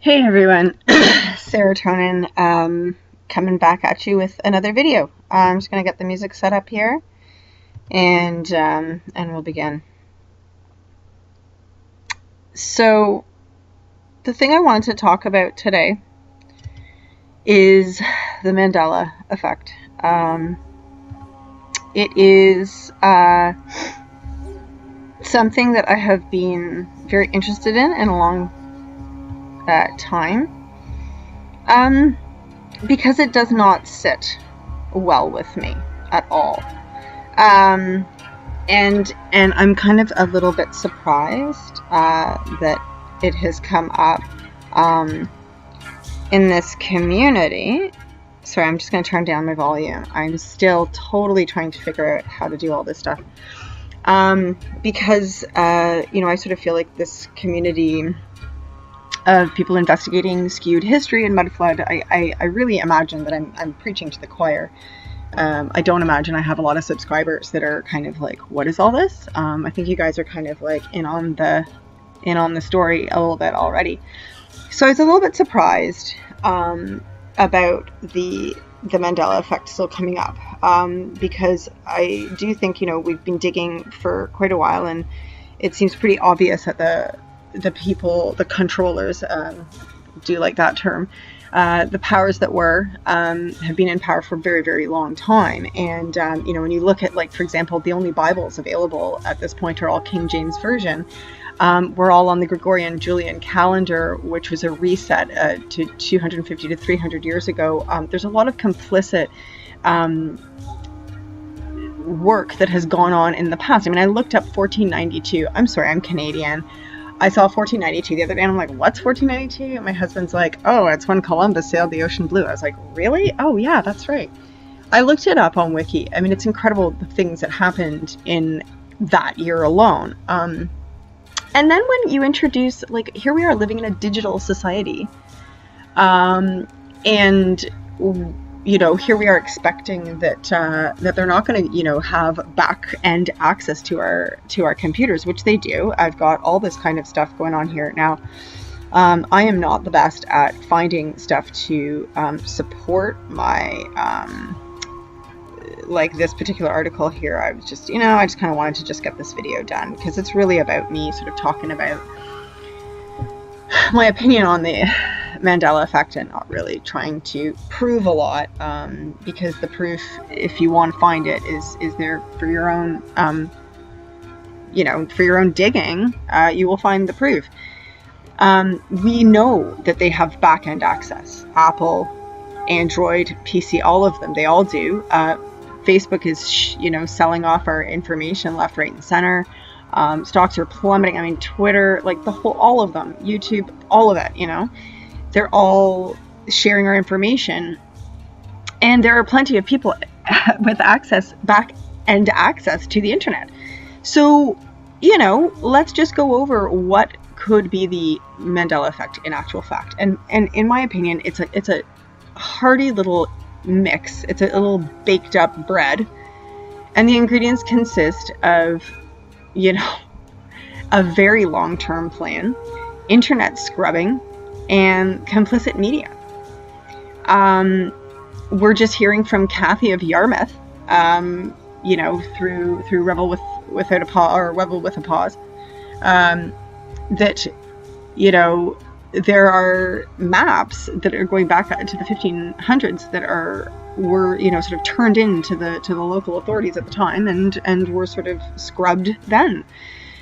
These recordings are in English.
Hey everyone, Serotonin coming back at you with another video. I'm just going to get the music set up here and we'll begin. So the thing I wanted to talk about today is the Mandela effect. It is something that I have been very interested in a long time, because it does not sit well with me at all, and I'm kind of a little bit surprised that it has come up in this community. Sorry, I'm just going to turn down my volume. I'm still totally trying to figure out how to do all this stuff, because I sort of feel like this community of people investigating skewed history and mud flood, I really imagine that I'm preaching to the choir. I don't imagine I have a lot of subscribers that are kind of like, what is all this? I think you guys are kind of like in on the story a little bit already. So I was a little bit surprised about the Mandela effect still coming up, because I do think, we've been digging for quite a while, and it seems pretty obvious that the people, the controllers, do like that term, the powers that were, have been in power for a very, very long time. And, when you look at, like, for example, the only Bibles available at this point are all King James Version. We're all on the Gregorian Julian calendar, which was a reset to 250 to 300 years ago. There's a lot of complicit work that has gone on in the past. I mean, I looked up 1492. I'm sorry, I'm Canadian. I saw 1492 the other day, and I'm like, what's 1492? And my husband's like, oh, it's when Columbus sailed the ocean blue. I was like, really? Oh, yeah, that's right. I looked it up on Wiki. I mean, it's incredible the things that happened in that year alone. And then when you introduce, like, here we are living in a digital society, and here we are expecting that they're not going to, have back-end access to our computers, which they do. I've got all this kind of stuff going on here now. I am not the best at finding stuff to support my like this particular article here. I was just, I just kind of wanted to just get this video done because it's really about me sort of talking about my opinion on the Mandela effect and not really trying to prove a lot, because the proof, if you want to find it, is there for your own, for your own digging. You will find the proof. We know that they have back-end access. Apple, Android, PC, all of them, they all do. Facebook is, selling off our information left, right, and center. Stocks are plummeting. I mean, Twitter, like all of them, YouTube, all of it, they're all sharing our information. And there are plenty of people with back-end access to the internet. So, let's just go over what could be the Mandela effect in actual fact. And in my opinion, it's a hearty little mix. It's a little baked up bread. And the ingredients consist of, a very long-term plan, internet scrubbing, and complicit media. We're just hearing from Kathy of Yarmouth, through Rebel without a pause, or Rebel with a pause, that, there are maps that are going back to the 1500s that were sort of turned into the local authorities at the time and were sort of scrubbed then.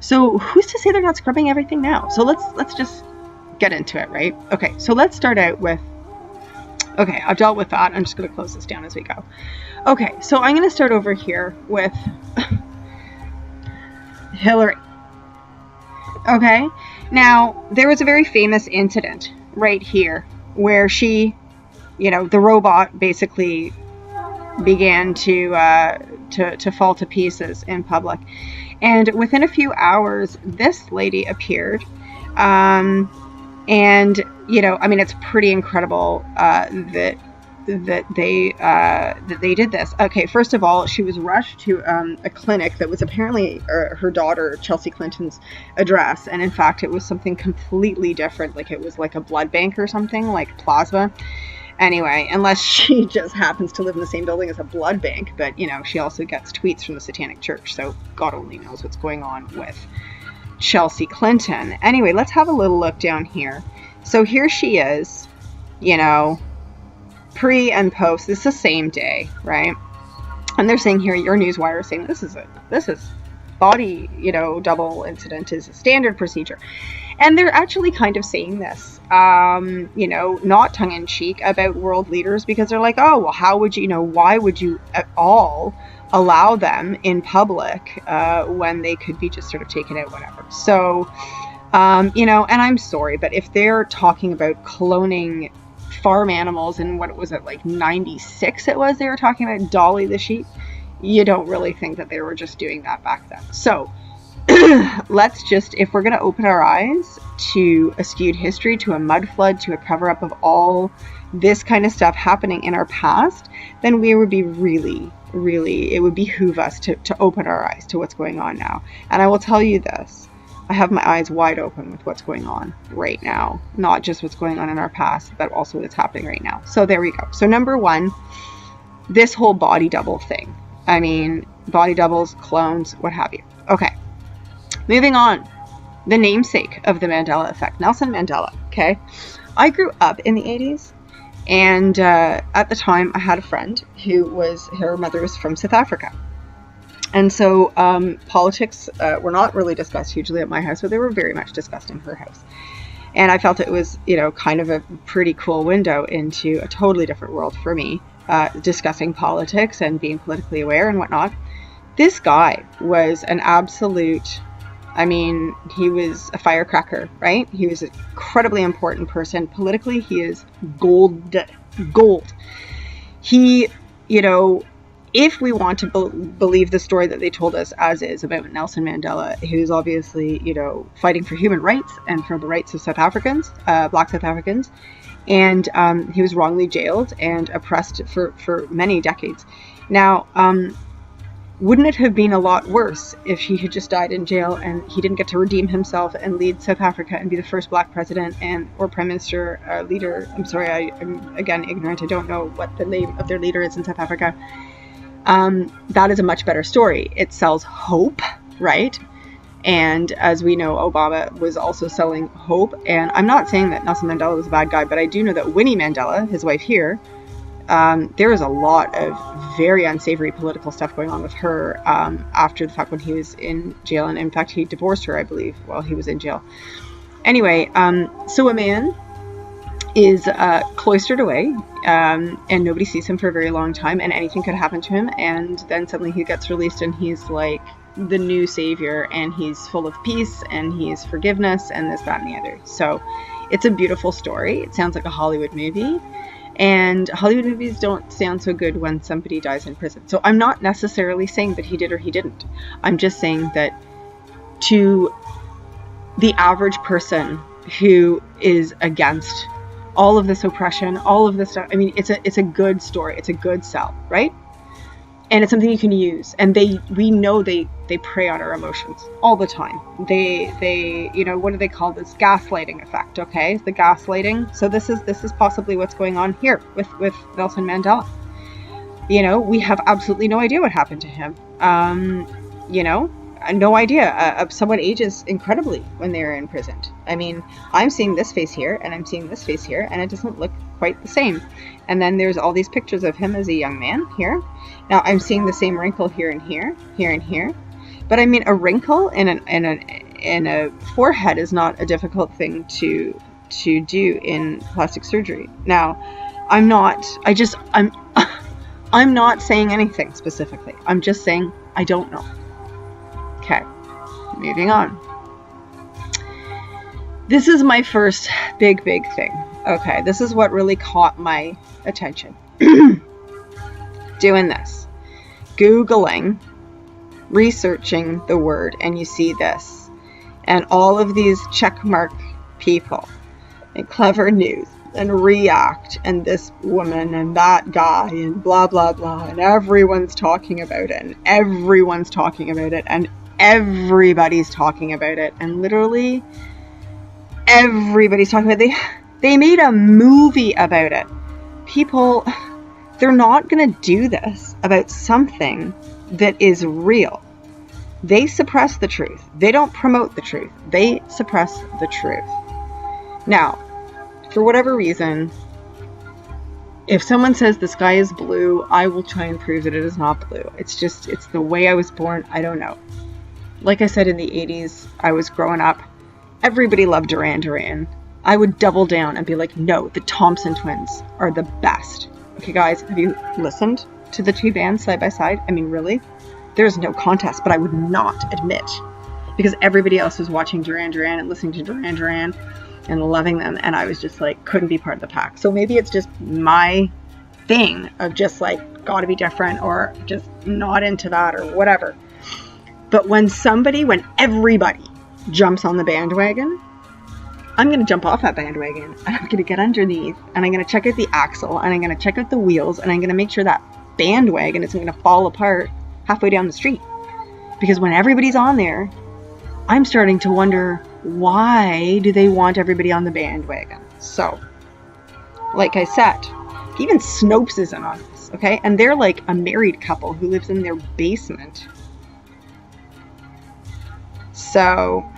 So who's to say they're not scrubbing everything now? So let's just get into it, right? Okay, so let's start out with, okay, I've dealt with that. I'm just going to close this down as we go. Okay, so I'm going to start over here with Hillary. Okay, now there was a very famous incident right here where she, the robot basically began to fall to pieces in public. And within a few hours, this lady appeared. And, it's pretty incredible that that they did this. Okay, first of all, she was rushed to a clinic that was apparently her daughter Chelsea Clinton's address, and in fact it was something completely different. Like, it was like a blood bank or something, like plasma. Anyway, unless she just happens to live in the same building as a blood bank, but you know, she also gets tweets from the Satanic Church, so God only knows what's going on with Chelsea Clinton. Anyway, let's have a little look down here. So here she is, you know, pre and post. This is the same day, right? And they're saying here, your Newswire is saying this is body, you know, double incident is a standard procedure. And they're actually kind of saying this, you know, not tongue-in-cheek about world leaders, because they're like, oh, well, how would you know, why would you at all allow them in public when they could be just sort of taken out, whatever. So, you know, and I'm sorry, but if they're talking about cloning farm animals, and what was it, like 96 it was, they were talking about Dolly the sheep, you don't really think that they were just doing that back then. So let's just, if we're going to open our eyes to a skewed history, to a mud flood, to a cover-up of all this kind of stuff happening in our past, then we would be really, it would behoove us to open our eyes to what's going on now. And I will tell you this, I have my eyes wide open with what's going on right now. Not just what's going on in our past, but also what's happening right now. So there we go. So number one, this whole body double thing. I mean, body doubles, clones, what have you. Okay. Moving on. The namesake of the Mandela effect, Nelson Mandela. Okay. I grew up in the 80s. And at the time, I had a friend her mother was from South Africa. And so politics were not really discussed hugely at my house, but they were very much discussed in her house. And I felt it was, you know, kind of a pretty cool window into a totally different world for me, discussing politics and being politically aware and whatnot. This guy was an absolute, I mean, he was a firecracker, right? He was an incredibly important person. Politically, he is gold. He, you know, if we want to believe the story that they told us as is about Nelson Mandela, who's obviously, you know, fighting for human rights and for the rights of South Africans, Black South Africans, and he was wrongly jailed and oppressed for many decades. Now, wouldn't it have been a lot worse if he had just died in jail and he didn't get to redeem himself and lead South Africa and be the first Black president or prime minister leader? I'm sorry, I'm again ignorant. I don't know what the name of their leader is in South Africa. That is a much better story. It sells hope, right? And as we know, Obama was also selling hope. And I'm not saying that Nelson Mandela was a bad guy, but I do know that Winnie Mandela, his wife here, there is a lot of very unsavory political stuff going on with her after the fact when he was in jail. And in fact, he divorced her, I believe, while he was in jail. Anyway, so a man is cloistered away, and nobody sees him for a very long time, and anything could happen to him, and then suddenly he gets released and he's like the new savior, and he's full of peace and he's forgiveness and this, that, and the other. So it's a beautiful story. It sounds like a Hollywood movie, and Hollywood movies don't sound so good when somebody dies in prison. So I'm not necessarily saying that he did or he didn't. I'm just saying that to the average person who is against all of this oppression, all of this stuff, I mean, it's a good story. It's a good sell, right? And it's something you can use. And we know they prey on our emotions all the time. They you know, what do they call this? Gaslighting effect, okay? The gaslighting. So this is possibly what's going on here with Nelson Mandela. You know, we have absolutely no idea what happened to him. You know, no idea. Someone ages incredibly when they're imprisoned. I mean, I'm seeing this face here, and I'm seeing this face here, and it doesn't look quite the same. And then there's all these pictures of him as a young man here. Now I'm seeing the same wrinkle here and here, here and here. But I mean, a wrinkle in a forehead is not a difficult thing to do in plastic surgery. Now, I'm not saying anything specifically. I'm just saying I don't know. Okay, moving on. This is my first big thing. Okay, this is what really caught my attention. Doing this. Googling, researching the word, and you see this. And all of these checkmark people and clever news and react, and this woman and that guy and blah blah blah, and everyone's talking about it, and everyone's talking about it, and everybody's talking about it, and literally everybody's talking about it. They made a movie about it. People, they're not gonna do this about something that is real. They suppress the truth. They don't promote the truth. They suppress the truth. Now, for whatever reason, if someone says the sky is blue, I will try and prove that it is not blue. It's the way I was born. I don't know. Like I said, in the 80s, I was growing up. Everybody loved Duran Duran. I would double down and be like, no, the Thompson twins are the best. Okay, guys, have you listened to the two bands side by side? I mean, really? There's no contest, but I would not admit, because everybody else was watching Duran Duran and listening to Duran Duran and loving them, and I was just like, couldn't be part of the pack. So maybe it's just my thing of just like, gotta be different, or just not into that, or whatever. But when everybody jumps on the bandwagon, I'm going to jump off that bandwagon, and I'm going to get underneath, and I'm going to check out the axle, and I'm going to check out the wheels, and I'm going to make sure that bandwagon isn't going to fall apart halfway down the street. Because when everybody's on there, I'm starting to wonder, why do they want everybody on the bandwagon? So, like I said, even Snopes is in on this, okay? And they're like a married couple who lives in their basement. So,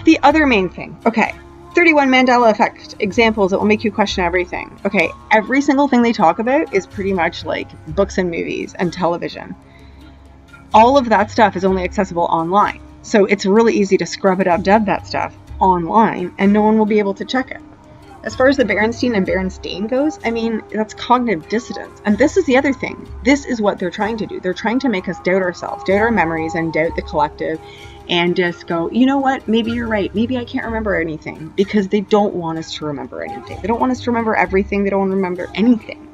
the other main thing, okay, 31 Mandela effect examples that will make you question everything. Okay, every single thing they talk about is pretty much like books and movies and television. All of that stuff is only accessible online. So it's really easy to scrub it up, dub that stuff online, and no one will be able to check it. As far as the Berenstain and Berenstain goes, I mean, that's cognitive dissonance. And this is the other thing. This is what they're trying to do. They're trying to make us doubt ourselves, doubt our memories, and doubt the collective, and just go, you know what, maybe you're right. Maybe I can't remember anything, because they don't want us to remember anything. They don't want us to remember everything. They don't want to remember anything.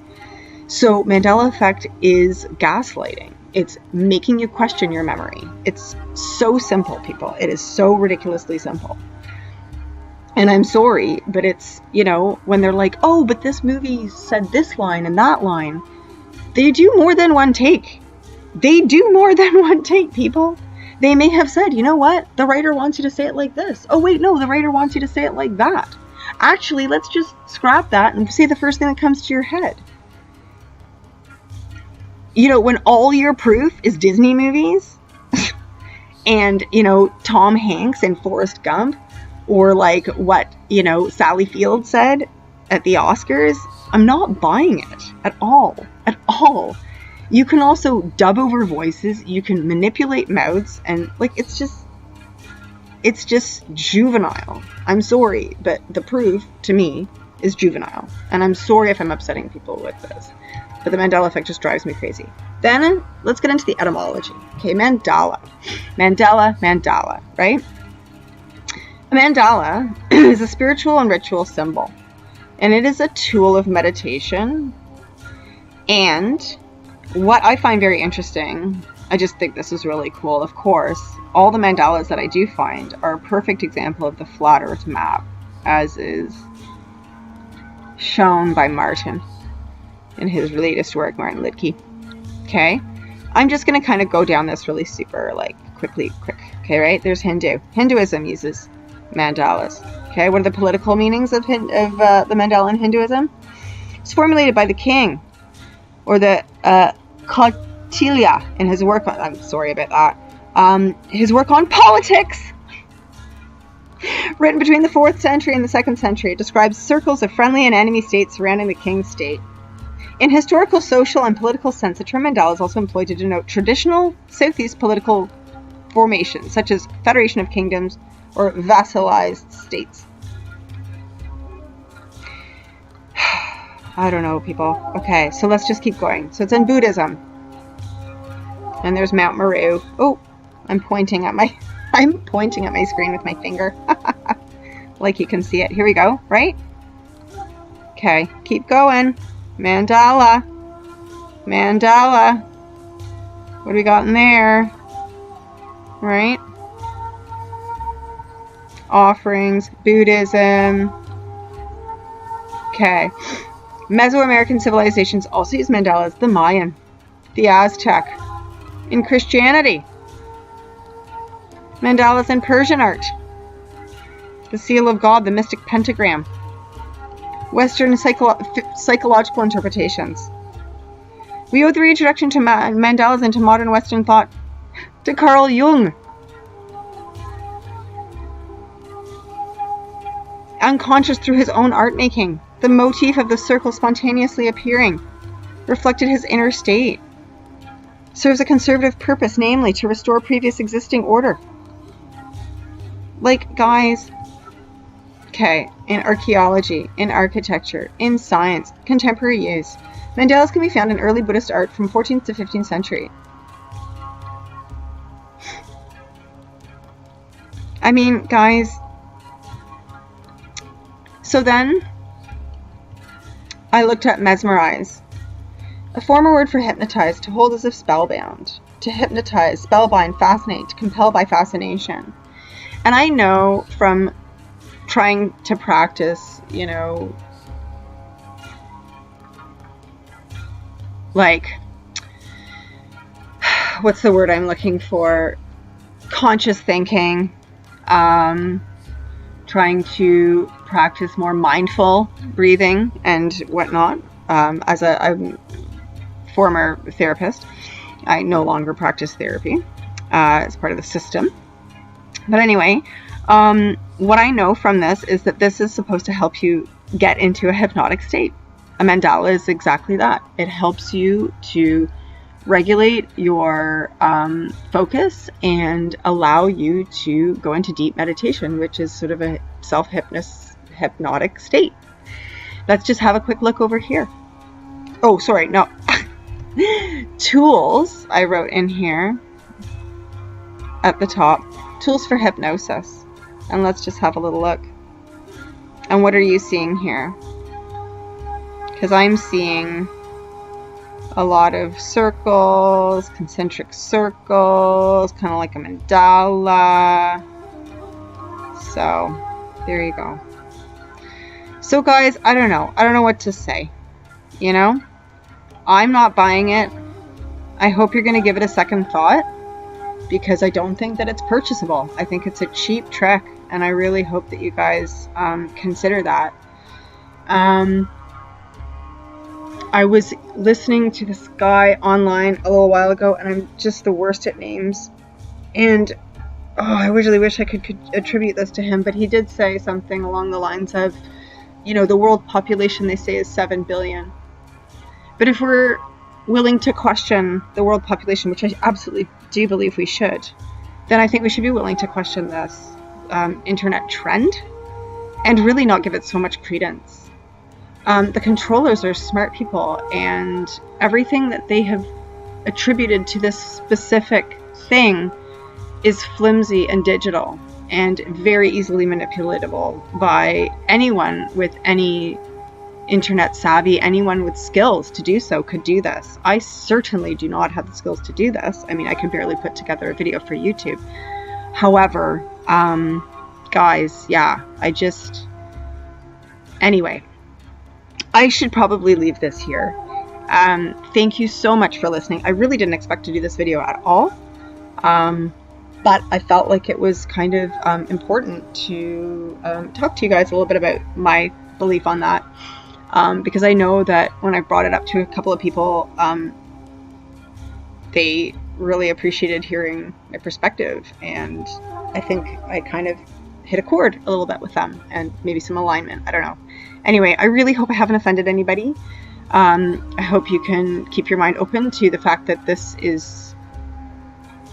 So Mandela effect is gaslighting. It's making you question your memory. It's so simple, people. It is so ridiculously simple. And I'm sorry, but it's, you know, when they're like, oh, but this movie said this line and that line, they do more than one take. They do more than one take, people. They may have said, you know what, the writer wants you to say it like this. Oh, wait, no, the writer wants you to say it like that. Actually, let's just scrap that and say the first thing that comes to your head. You know, when all your proof is Disney movies and, you know, Tom Hanks and Forrest Gump, or like what, you know, Sally Field said at the Oscars, I'm not buying it at all. At all. You can also dub over voices. You can manipulate mouths. And like, it's just juvenile. I'm sorry, but the proof to me is juvenile. And I'm sorry if I'm upsetting people with this. But the Mandela effect just drives me crazy. Then let's get into the etymology. Okay, Mandala, right? A mandala is a spiritual and ritual symbol, and it is a tool of meditation. And what I find very interesting, I just think this is really cool, of course, all the mandalas that I do find are a perfect example of the flat earth map, as is shown by Martin in his latest work, Martin Lidke. Okay, I'm just going to kind of go down this really super, like, quick. Okay, right? There's Hinduism uses mandalas. Okay, what are the political meanings of the mandala in Hinduism? It's formulated by the king, or the Kautilya in his work on, I'm sorry about that, his work on politics, written between the 4th century and the 2nd century. It describes circles of friendly and enemy states surrounding the king's state. In historical, social, and political sense, the term mandala is also employed to denote traditional Southeast political formations, such as Federation of Kingdoms or vassalized states. I don't know, people. Okay, so let's just keep going. So it's in Buddhism. And there's Mount Meru. Oh, I'm pointing at my screen with my finger. Like you can see it. Here we go, right? Okay, keep going. Mandala. What do we got in there? Right? offerings, Buddhism. Okay. Mesoamerican civilizations also use mandalas. The Mayan, the Aztec. In Christianity, mandalas in Persian art. The seal of God, the mystic pentagram. Western psychological interpretations. We owe the reintroduction to mandalas into modern Western thought to Carl Jung. Unconscious through his own art making, the motif of the circle spontaneously appearing reflected his inner state. Serves a conservative purpose, namely to restore previous existing order. Like, guys, okay, in archaeology, in architecture, in science, contemporary use, mandalas can be found in early Buddhist art from 14th to 15th century. I mean, guys, so then I looked at mesmerize, a former word for hypnotize, to hold as if spellbound, to hypnotize, spellbind, fascinate, to compel by fascination. And I know from trying to practice, you know, like, what's the word I'm looking for? Conscious thinking, trying to practice more mindful breathing and whatnot. As a former therapist, I no longer practice therapy as part of the system. But anyway, what I know from this is that this is supposed to help you get into a hypnotic state. A mandala is exactly that. It helps you to regulate your focus and allow you to go into deep meditation, which is sort of a self-hypnotic state. Let's just have a quick look over here. Oh, sorry, no. Tools, I wrote in here at the top. Tools for hypnosis. And let's just have a little look. And what are you seeing here? Because I'm seeing a lot of circles, concentric circles, kind of like a mandala. So, there you go. So guys, I don't know. I don't know what to say. You know? I'm not buying it. I hope you're going to give it a second thought, because I don't think that it's purchasable. I think it's a cheap trick, and I really hope that you guys consider that. I was listening to this guy online a little while ago, and I'm just the worst at names. And I really wish I could attribute this to him, but he did say something along the lines of, you know, the world population, they say, is 7 billion. But if we're willing to question the world population, which I absolutely do believe we should, then I think we should be willing to question this internet trend and really not give it so much credence. The controllers are smart people, and everything that they have attributed to this specific thing is flimsy and digital and very easily manipulatable by anyone with any internet savvy. Anyone with skills to do so could do this. I certainly do not have the skills to do this. I mean, I can barely put together a video for YouTube. However, guys, yeah, anyway, I should probably leave this here. Thank you so much for listening. I really didn't expect to do this video at all. But I felt like it was kind of important to talk to you guys a little bit about my belief on that. Because I know that when I brought it up to a couple of people, they really appreciated hearing my perspective, and I think I kind of hit a chord a little bit with them, and maybe some alignment, I don't know. Anyway, I really hope I haven't offended anybody. I hope you can keep your mind open to the fact that this is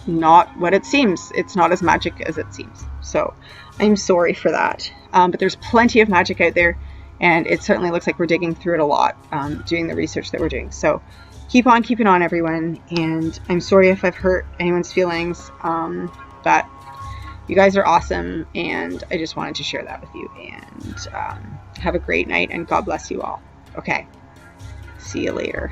not what it seems. It's not as magic as it seems. So I'm sorry for that. But there's plenty of magic out there, and it certainly looks like we're digging through it a lot, doing the research that we're doing. So keep on keeping on, everyone. And I'm sorry if I've hurt anyone's feelings, but you guys are awesome, and I just wanted to share that with you. And have a great night, and God bless you all. Okay, see you later.